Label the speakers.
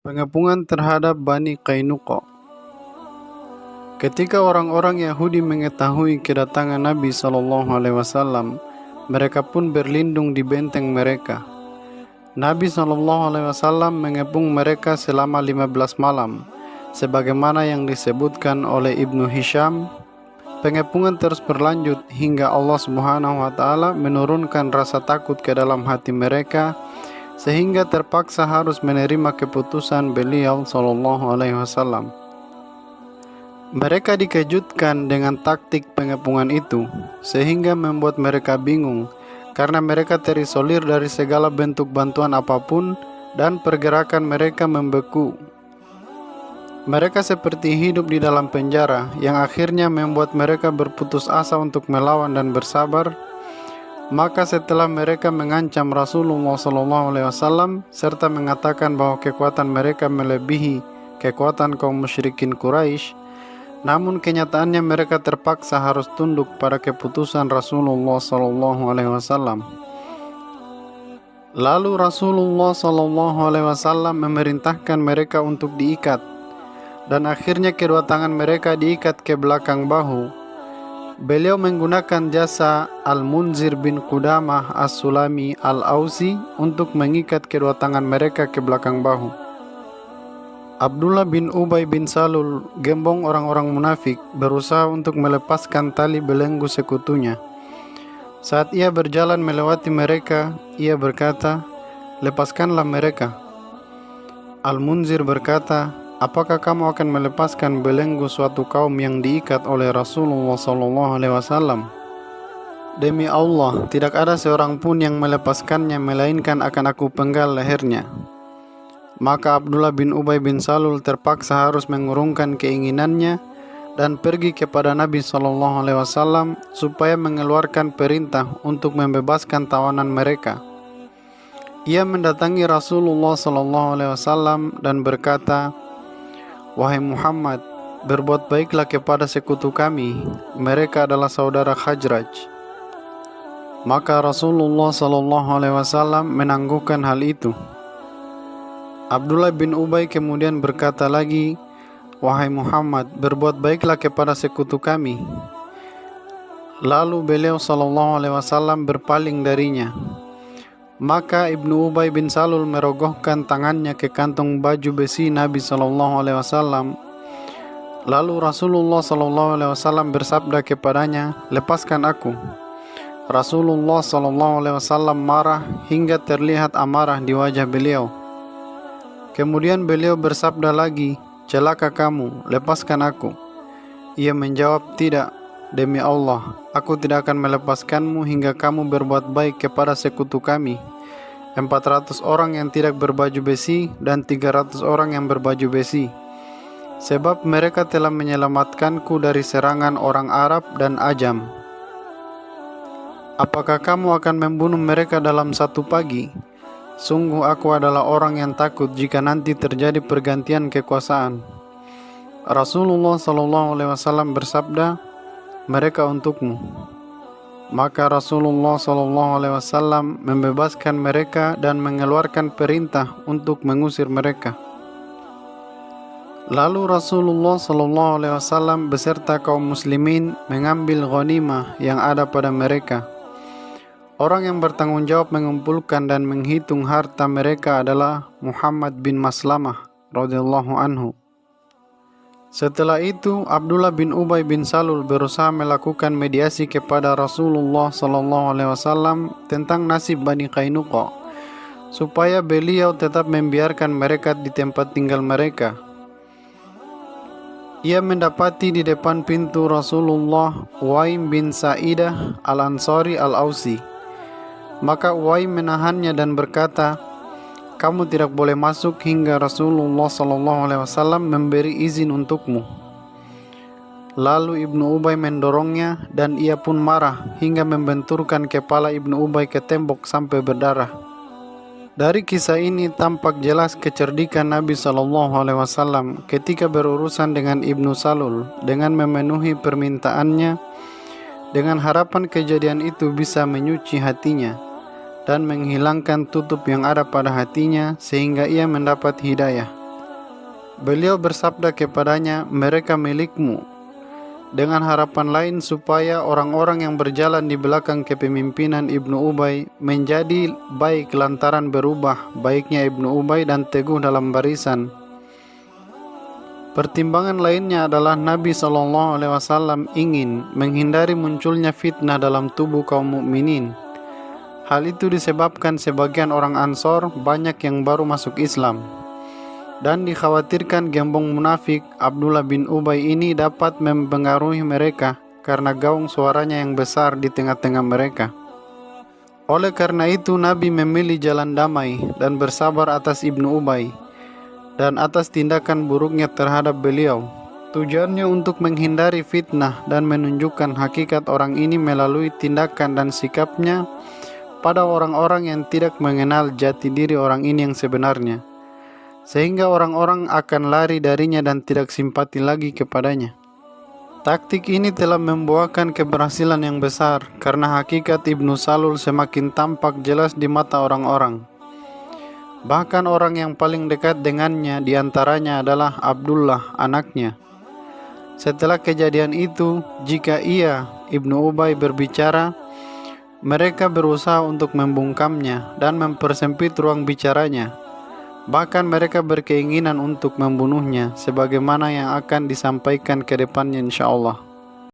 Speaker 1: Pengepungan terhadap Bani Qainuqa. Ketika orang-orang Yahudi mengetahui kedatangan Nabi SAW, mereka pun berlindung di benteng mereka. Nabi SAW mengepung mereka selama 15 malam, sebagaimana yang disebutkan oleh Ibnu Hisham. Pengepungan terus berlanjut hingga Allah SWT menurunkan rasa takut ke dalam hati mereka, sehingga terpaksa harus menerima keputusan beliau SAW. Mereka dikejutkan dengan taktik pengepungan itu, sehingga membuat mereka bingung, karena mereka terisolir dari segala bentuk bantuan apapun dan pergerakan mereka membeku. Mereka seperti hidup di dalam penjara, yang akhirnya membuat mereka berputus asa untuk melawan dan bersabar. Maka setelah mereka mengancam Rasulullah SAW serta mengatakan bahwa kekuatan mereka melebihi kekuatan kaum musyrikin Quraisy, namun kenyataannya mereka terpaksa harus tunduk pada keputusan Rasulullah SAW. Lalu Rasulullah SAW memerintahkan mereka untuk diikat, dan akhirnya kedua tangan mereka diikat ke belakang bahu. Beliau menggunakan jasa Al-Munzir bin Qudamah As-Sulami Al-Ausi untuk mengikat kedua tangan mereka ke belakang bahu. Abdullah bin Ubay bin Salul, gembong orang-orang munafik, berusaha untuk melepaskan tali belenggu sekutunya. Saat ia berjalan melewati mereka, ia berkata, "Lepaskanlah mereka." Al-Munzir berkata, "Apakah kamu akan melepaskan belenggu suatu kaum yang diikat oleh Rasulullah SAW? Demi Allah, tidak ada seorang pun yang melepaskannya melainkan akan aku penggal lehernya." Maka Abdullah bin Ubay bin Salul terpaksa harus mengurungkan keinginannya dan pergi kepada Nabi SAW supaya mengeluarkan perintah untuk membebaskan tawanan mereka. Ia mendatangi Rasulullah SAW dan berkata, "Wahai Muhammad, berbuat baiklah kepada sekutu kami, mereka adalah saudara Khazraj." Maka Rasulullah SAW menangguhkan hal itu. Abdullah bin Ubay kemudian berkata lagi, "Wahai Muhammad, berbuat baiklah kepada sekutu kami." Lalu beliau SAW berpaling darinya. Maka Ibnu Ubay bin Salul merogohkan tangannya ke kantong baju besi Nabi SAW. Lalu Rasulullah SAW bersabda kepadanya, "Lepaskan aku." Rasulullah SAW marah hingga terlihat amarah di wajah beliau. Kemudian beliau bersabda lagi, "Celaka kamu, lepaskan aku." Ia menjawab, "Tidak, demi Allah, aku tidak akan melepaskanmu hingga kamu berbuat baik kepada sekutu kami, 400 orang yang tidak berbaju besi dan 300 orang yang berbaju besi. Sebab mereka telah menyelamatkanku dari serangan orang Arab dan Ajam. Apakah kamu akan membunuh mereka dalam satu pagi? Sungguh aku adalah orang yang takut jika nanti terjadi pergantian kekuasaan." Rasulullah SAW bersabda, "Mereka untukmu." Maka Rasulullah SAW membebaskan mereka dan mengeluarkan perintah untuk mengusir mereka. Lalu Rasulullah SAW beserta kaum muslimin mengambil ghanimah yang ada pada mereka. Orang yang bertanggung jawab mengumpulkan dan menghitung harta mereka adalah Muhammad bin Maslamah radhiyallahu anhu. Setelah itu Abdullah bin Ubay bin Salul berusaha melakukan mediasi kepada Rasulullah SAW tentang nasib Bani Qainuqa, supaya beliau tetap membiarkan mereka di tempat tinggal mereka. Ia mendapati di depan pintu Rasulullah Uwaim bin Sa'idah Al-Ansari Al-Ausi. Maka Uwaim menahannya dan berkata, "Kamu tidak boleh masuk hingga Rasulullah SAW memberi izin untukmu." Lalu Ibnu Ubay mendorongnya dan ia pun marah hingga membenturkan kepala Ibnu Ubay ke tembok sampai berdarah. Dari kisah ini tampak jelas kecerdikan Nabi SAW ketika berurusan dengan Ibnu Salul dengan memenuhi permintaannya, dengan harapan kejadian itu bisa menyuci hatinya dan menghilangkan tutup yang ada pada hatinya sehingga ia mendapat hidayah. Beliau bersabda kepadanya, "Mereka milikmu," dengan harapan lain supaya orang-orang yang berjalan di belakang kepemimpinan Ibnu Ubay menjadi baik lantaran berubah baiknya Ibnu Ubay dan teguh dalam barisan. Pertimbangan lainnya adalah Nabi SAW ingin menghindari munculnya fitnah dalam tubuh kaum mukminin. Hal itu disebabkan sebagian orang Ansor banyak yang baru masuk Islam, dan dikhawatirkan gembong munafik Abdullah bin Ubay ini dapat mempengaruhi mereka karena gaung suaranya yang besar di tengah-tengah mereka. Oleh karena itu Nabi memilih jalan damai dan bersabar atas Ibnu Ubay dan atas tindakan buruknya terhadap beliau. Tujuannya untuk menghindari fitnah dan menunjukkan hakikat orang ini melalui tindakan dan sikapnya pada orang-orang yang tidak mengenal jati diri orang ini yang sebenarnya, sehingga orang-orang akan lari darinya dan tidak simpati lagi kepadanya. Taktik ini telah membuahkan keberhasilan yang besar karena hakikat Ibnu Salul semakin tampak jelas di mata orang-orang. Bahkan orang yang paling dekat dengannya diantaranya adalah Abdullah, anaknya. Setelah kejadian itu, jika ia, Ibnu Ubay, berbicara, mereka berusaha untuk membungkamnya dan mempersempit ruang bicaranya. Bahkan mereka berkeinginan untuk membunuhnya, sebagaimana yang akan disampaikan ke depannya insyaallah.